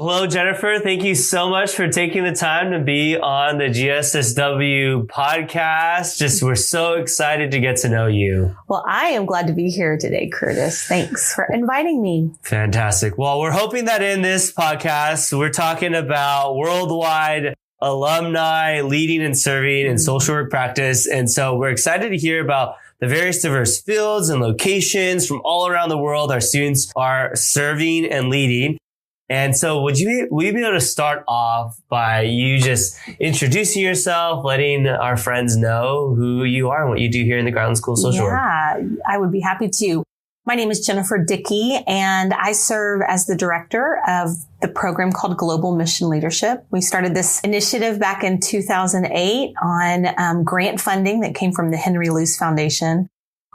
Hello, Jennifer. Thank you so much for taking the time to be on the GSSW podcast. We're so excited to get to know you. Well, I am glad to be here today, Curtis. Thanks for inviting me. Fantastic. Well, we're hoping that in this podcast, we're talking about worldwide alumni leading and serving in social work practice. And so we're excited to hear about the various diverse fields and locations from all around the world our students are serving and leading. And so would you be able to start off by you just introducing yourself, letting our friends know who you are and what you do here in the Garland School of Social Work? Yeah, I would be happy to. My name is Jennifer Dickey, and I serve as the director of the program called Global Mission Leadership. We started this initiative back in 2008 on grant funding that came from the Henry Luce Foundation,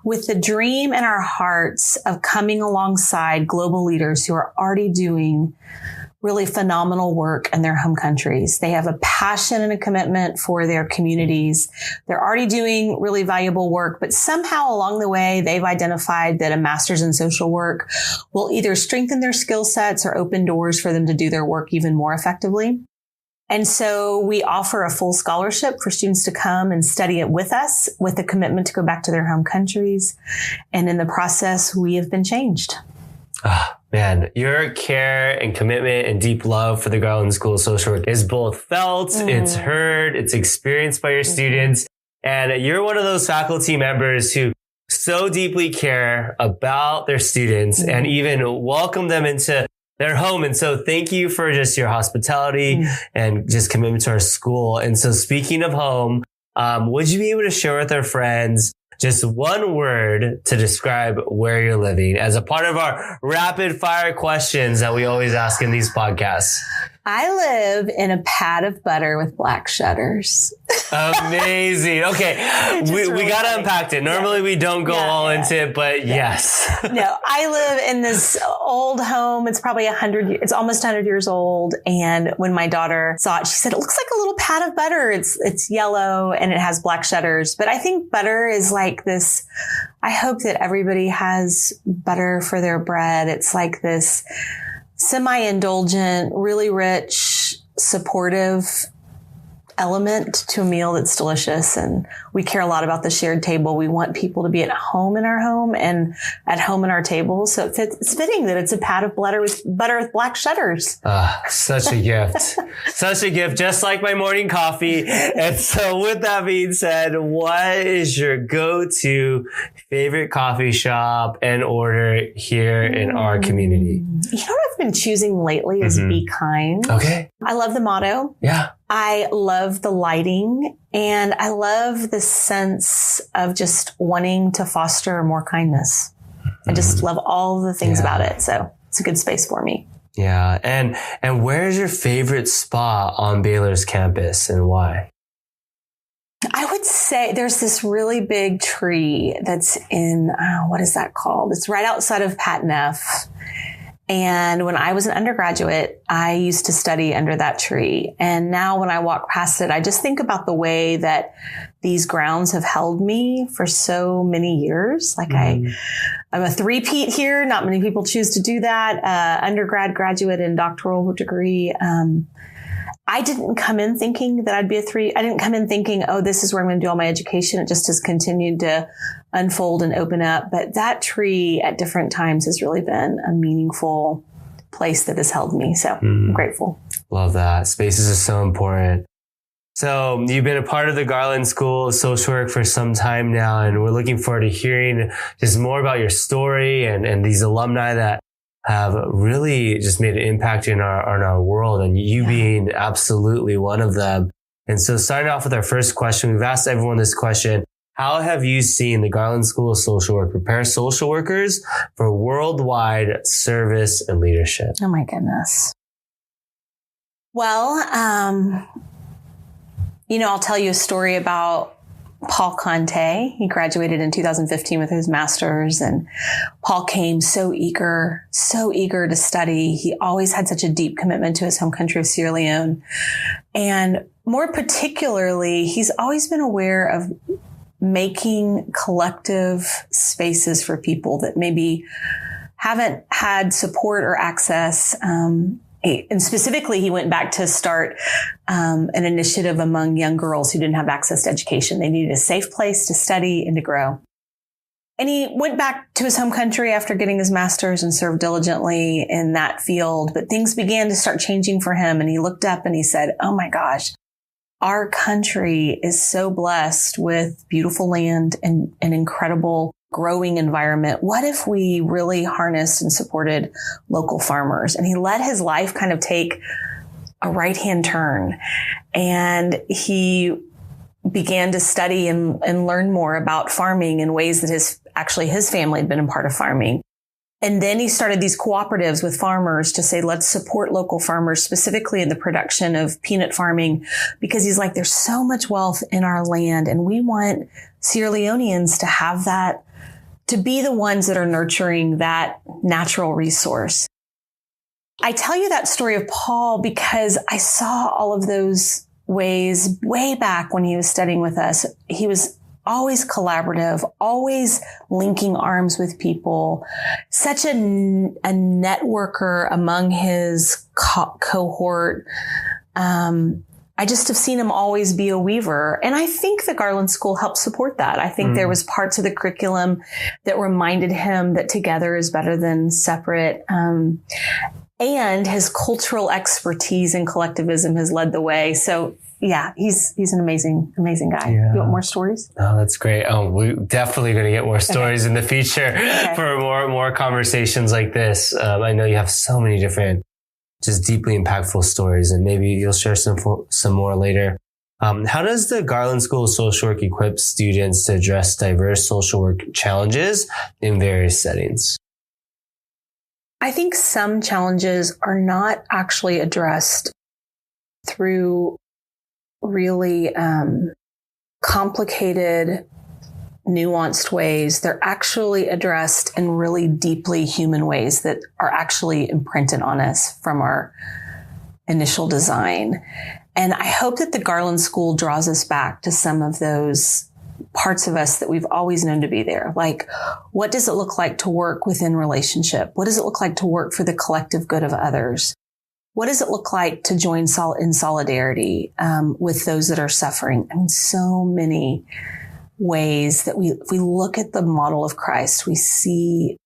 with the dream in our hearts of coming alongside global leaders who are already doing really phenomenal work in their home countries. They have a passion and a commitment for their communities. They're already doing really valuable work, but somehow along the way, they've identified that a master's in social work will either strengthen their skill sets or open doors for them to do their work even more effectively. And so we offer a full scholarship for students to come and study it with us with a commitment to go back to their home countries. And in the process, we have been changed. Man, your care and commitment and deep love for the Garland School of Social Work is both felt, it's heard, it's experienced by your students. And you're one of those faculty members who so deeply care about their students and even welcome them into their home. And so thank you for just your hospitality and just commitment to our school. And so speaking of home, would you be able to share with our friends just one word to describe where you're living as a part of our rapid fire questions that we always ask in these podcasts? I live in a pad of butter with black shutters. Amazing. Okay. We got to unpack it. Normally we don't go all into it, but yes. No, I live in this old home. It's probably it's almost 100 years old. And when my daughter saw it, she said, it looks like a little pad of butter. It's yellow and it has black shutters. But I think butter is like this. I hope that everybody has butter for their bread. It's like this semi-indulgent, really rich, supportive element to a meal that's delicious. And we care a lot about the shared table. We want people to be at home in our home and at home in our table. So it's fitting that it's a pad of butter with black shutters. Such a gift. Such a gift, just like my morning coffee. And so with that being said, what is your go-to favorite coffee shop and order here in our community? You know what I've been choosing lately is Be Kind. Okay. I love the motto. Yeah. I love the lighting, and I love the sense of just wanting to foster more kindness. I just love all the things about it. So it's a good space for me. Yeah. And where's your favorite spot on Baylor's campus and why? I would say there's this really big tree that's in, what is that called? It's right outside of Pat Neff. And when I was an undergraduate, I used to study under that tree. And now when I walk past it, I just think about the way that these grounds have held me for so many years. Like I'm a three-peat here. Not many people choose to do that. Undergrad, graduate, and doctoral degree. I didn't come in thinking that I'd be a three. I didn't come in thinking, oh, this is where I'm going to do all my education. It just has continued to unfold and open up. But that tree at different times has really been a meaningful place that has held me. So I'm grateful. Love that. Spaces are so important. So you've been a part of the Garland School of Social Work for some time now, and we're looking forward to hearing just more about your story and these alumni that have really just made an impact in our world, and you being absolutely one of them. And so starting off with our first question, we've asked everyone this question: how have you seen the Garland School of Social Work prepare social workers for worldwide service and leadership? Oh my goodness. Well, I'll tell you a story about Paul Conte. He graduated in 2015 with his master's, and Paul came so eager to study. He always had such a deep commitment to his home country of Sierra Leone. And more particularly, he's always been aware of making collective spaces for people that maybe haven't had support or access And specifically, he went back to start an initiative among young girls who didn't have access to education. They needed a safe place to study and to grow. And he went back to his home country after getting his master's and served diligently in that field. But things began to start changing for him. And he looked up and he said, oh my gosh, our country is so blessed with beautiful land and an incredible growing environment. What if we really harnessed and supported local farmers? And he let his life kind of take a right-hand turn. And he began to study and learn more about farming in ways that his family had been a part of farming. And then he started these cooperatives with farmers to say, let's support local farmers, specifically in the production of peanut farming, because he's like, there's so much wealth in our land. And we want Sierra Leoneans to have that, to be the ones that are nurturing that natural resource. I tell you that story of Paul because I saw all of those ways way back when he was studying with us. He was always collaborative, always linking arms with people, such a networker among his cohort. I just have seen him always be a weaver. And I think the Garland School helped support that. I think there was parts of the curriculum that reminded him that together is better than separate. And his cultural expertise and collectivism has led the way. So yeah, he's an amazing guy. Yeah. You want more stories? Oh, that's great. Oh, we're definitely going to get more stories in the future for more conversations like this. I know you have so many different, just deeply impactful stories, and maybe you'll share some more later. How does the Garland School of Social Work equip students to address diverse social work challenges in various settings? I think some challenges are not actually addressed through really complicated, nuanced ways. They're actually addressed in really deeply human ways that are actually imprinted on us from our initial design. And I hope that the Garland School draws us back to some of those parts of us that we've always known to be there. Like, what does it look like to work within relationship? What does it look like to work for the collective good of others? What does it look like to join in solidarity with those that are suffering? I mean, so many ways that if we look at the model of Christ, we see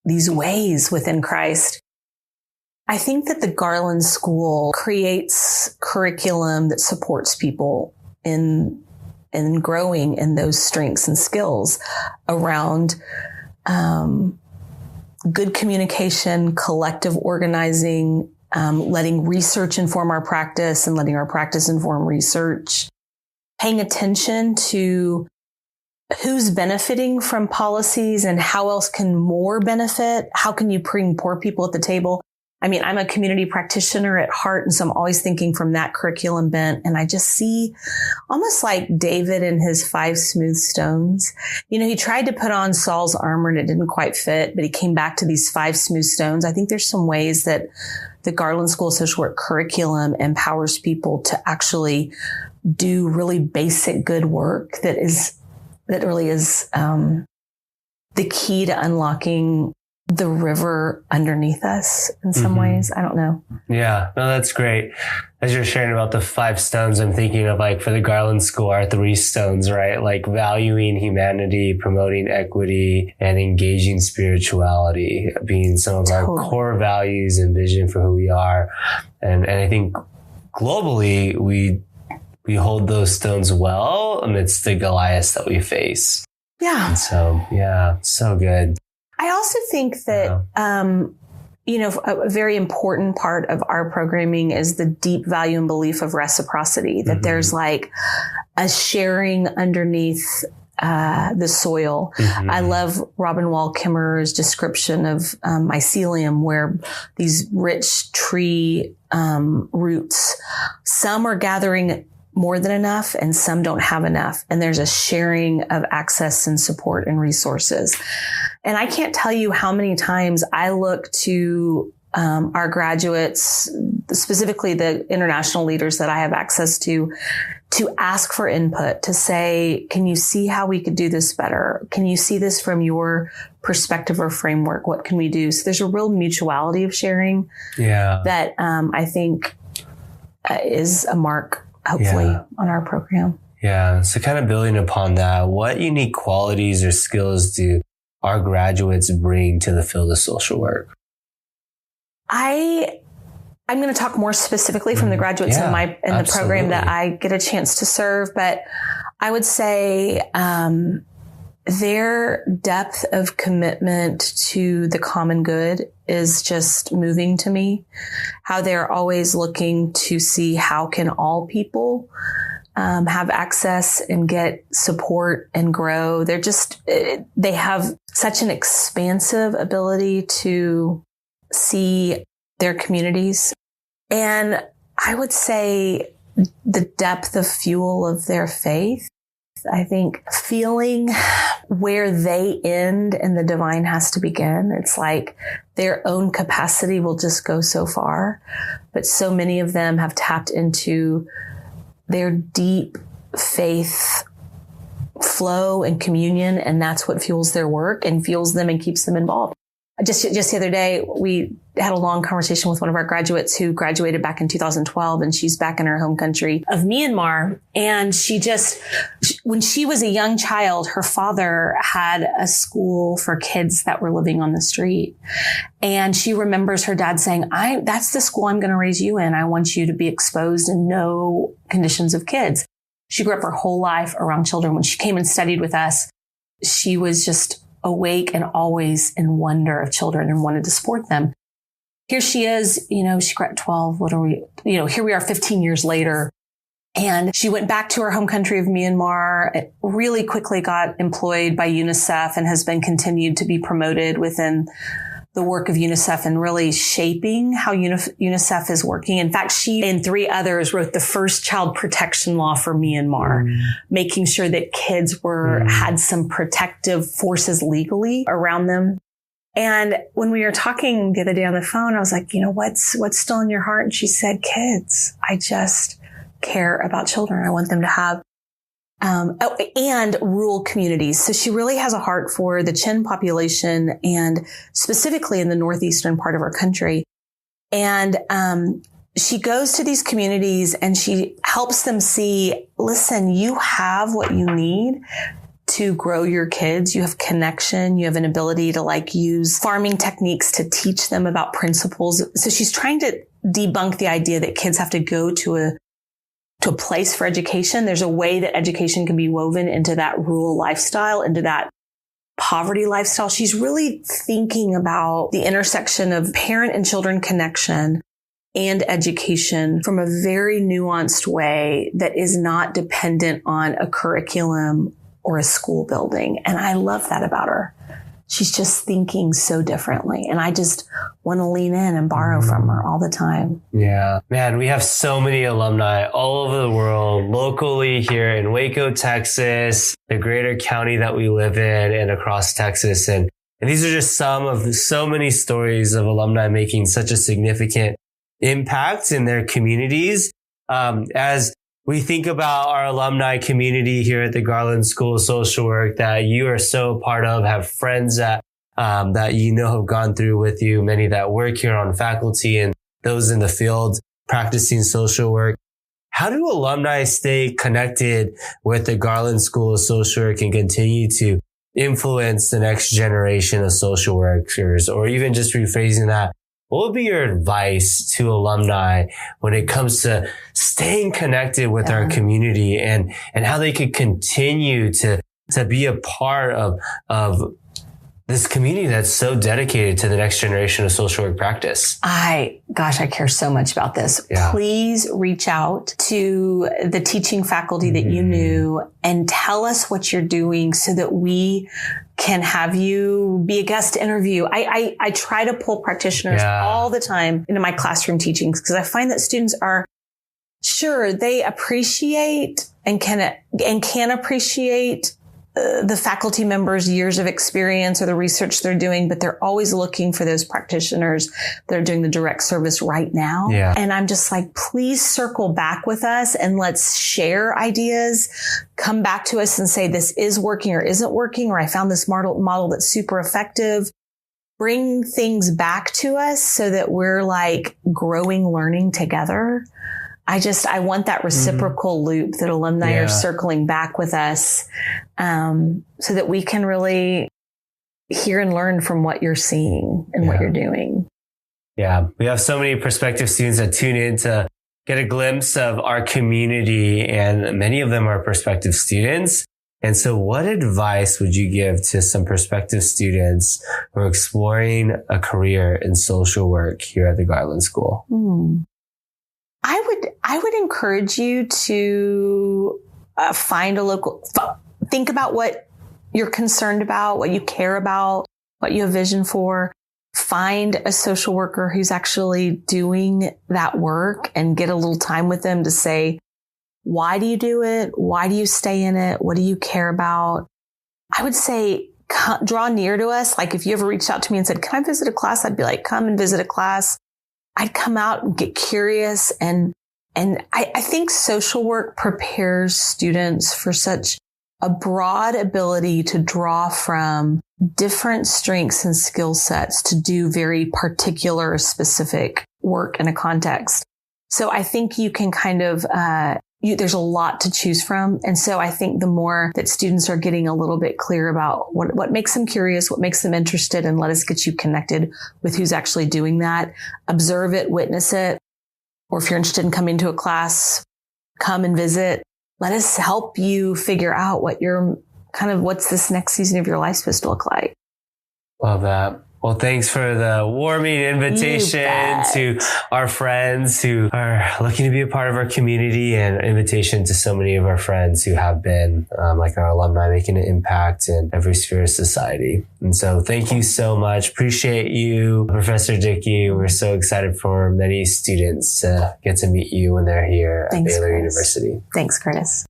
these ways within Christ. I think that the Garland School creates curriculum that supports people in growing in those strengths and skills around good communication, collective organizing, letting research inform our practice and letting our practice inform research, paying attention to who's benefiting from policies and how else can more benefit. How can you bring poor people at the table? I mean, I'm a community practitioner at heart, and so I'm always thinking from that curriculum bent. And I just see almost like David and his 5 smooth stones. You know, he tried to put on Saul's armor and it didn't quite fit, but he came back to these 5 smooth stones. I think there's some ways that the Garland School of Social Work curriculum empowers people to actually do really basic good work that really is the key to unlocking the river underneath us in some ways. I don't know. Yeah, no, that's great. As you're sharing about the 5 stones, I'm thinking of, like, for the Garland School, our 3 stones, right? Like valuing humanity, promoting equity, and engaging spirituality being some of our core values and vision for who we are. And I think globally, we hold those stones well amidst the Goliaths that we face. Yeah. And so, yeah, so good. I also think that, a very important part of our programming is the deep value and belief of reciprocity, that there's like a sharing underneath the soil. I love Robin Wall Kimmerer's description of mycelium, where these rich tree roots, some are gathering more than enough and some don't have enough. And there's a sharing of access and support and resources. And I can't tell you how many times I look to our graduates, specifically the international leaders that I have access to to ask for input, to say, can you see how we could do this better? Can you see this from your perspective or framework? What can we do? So there's a real mutuality of sharing that I think is a mark, hopefully, on our program. Yeah. So kind of building upon that, what unique qualities or skills do our graduates bring to the field of social work? I'm going to talk more specifically from the graduates in the program that I get a chance to serve, but I would say their depth of commitment to the common good is just moving to me. How they're always looking to see how can all people have access and get support and grow. They have such an expansive ability to see their communities. And I would say the depth of fuel of their faith. I think feeling where they end and the divine has to begin. It's like their own capacity will just go so far. But so many of them have tapped into their deep faith flow and communion. And that's what fuels their work and fuels them and keeps them involved. Just the other day, we had a long conversation with one of our graduates who graduated back in 2012, and she's back in her home country of Myanmar. And when she was a young child, her father had a school for kids that were living on the street. And she remembers her dad saying, that's the school I'm going to raise you in. I want you to be exposed and know conditions of kids. She grew up her whole life around children. When she came and studied with us, she was just awake and always in wonder of children and wanted to support them. Here she is, she got 12. Here we are 15 years later. And she went back to her home country of Myanmar, really quickly got employed by UNICEF and has been continued to be promoted within the work of UNICEF and really shaping how UNICEF is working. In fact, she and 3 others wrote the first child protection law for Myanmar, making sure that kids had some protective forces legally around them. And when we were talking the other day on the phone, I was like, what's still in your heart? And she said, kids. I just care about children. I want them to have and rural communities. So she really has a heart for the Chin population and specifically in the northeastern part of our country. And she goes to these communities and she helps them see, listen, you have what you need to grow your kids. You have connection. You have an ability to use farming techniques to teach them about principles. So she's trying to debunk the idea that kids have to go to a place for education. There's a way that education can be woven into that rural lifestyle, into that poverty lifestyle. She's really thinking about the intersection of parent and children connection and education from a very nuanced way that is not dependent on a curriculum or a school building. And I love that about her. She's just thinking so differently. And I just want to lean in and borrow from her all the time. Yeah. Man, we have so many alumni all over the world, locally here in Waco, Texas, the greater county that we live in and across Texas. And these are just some of so many stories of alumni making such a significant impact in their communities. As we think about our alumni community here at the Garland School of Social Work that you are so part of, have friends that have gone through with you, many that work here on faculty and those in the field practicing social work. How do alumni stay connected with the Garland School of Social Work and continue to influence the next generation of social workers? Or even just rephrasing that, what would be your advice to alumni when it comes to staying connected with our community and how they could continue to be a part of this community that's so dedicated to the next generation of social work practice? I care so much about this. Yeah. Please reach out to the teaching faculty that you knew and tell us what you're doing so that we can have you be a guest interview. I try to pull practitioners all the time into my classroom teachings because I find that students are they appreciate and can appreciate the faculty members' years of experience or the research they're doing, but they're always looking for those practitioners that are doing the direct service right now. Yeah. And I'm just like, please circle back with us and let's share ideas. Come back to us and say, this is working or isn't working, or I found this model that's super effective. Bring things back to us so that we're like growing, learning together. I want that reciprocal loop that alumni are circling back with us, so that we can really hear and learn from what you're seeing and what you're doing. Yeah. We have so many prospective students that tune in to get a glimpse of our community, and many of them are prospective students. And so what advice would you give to some prospective students who are exploring a career in social work here at the Garland School? I would encourage you to find a local, think about what you're concerned about, what you care about, what you have vision for. Find a social worker who's actually doing that work and get a little time with them to say, why do you do it? Why do you stay in it? What do you care about? I would say draw near to us. Like if you ever reached out to me and said, can I visit a class? I'd be like, come and visit a class. I'd come out and get curious. And I think social work prepares students for such a broad ability to draw from different strengths and skill sets to do very particular, specific work in a context. So I think you can kind of, there's a lot to choose from. And so I think the more that students are getting a little bit clear about what makes them curious, what makes them interested, and let us get you connected with who's actually doing that. Observe it, witness it. Or if you're interested in coming to a class, come and visit. Let us help you figure out what's this next season of your life supposed to look like. Love that. Well, thanks for the warming invitation to our friends who are looking to be a part of our community, and invitation to so many of our friends who have been, like our alumni, making an impact in every sphere of society. And so thank you so much. Appreciate you, Professor Dickey. We're so excited for many students to get to meet you when they're here at Baylor University. Thanks, Curtis.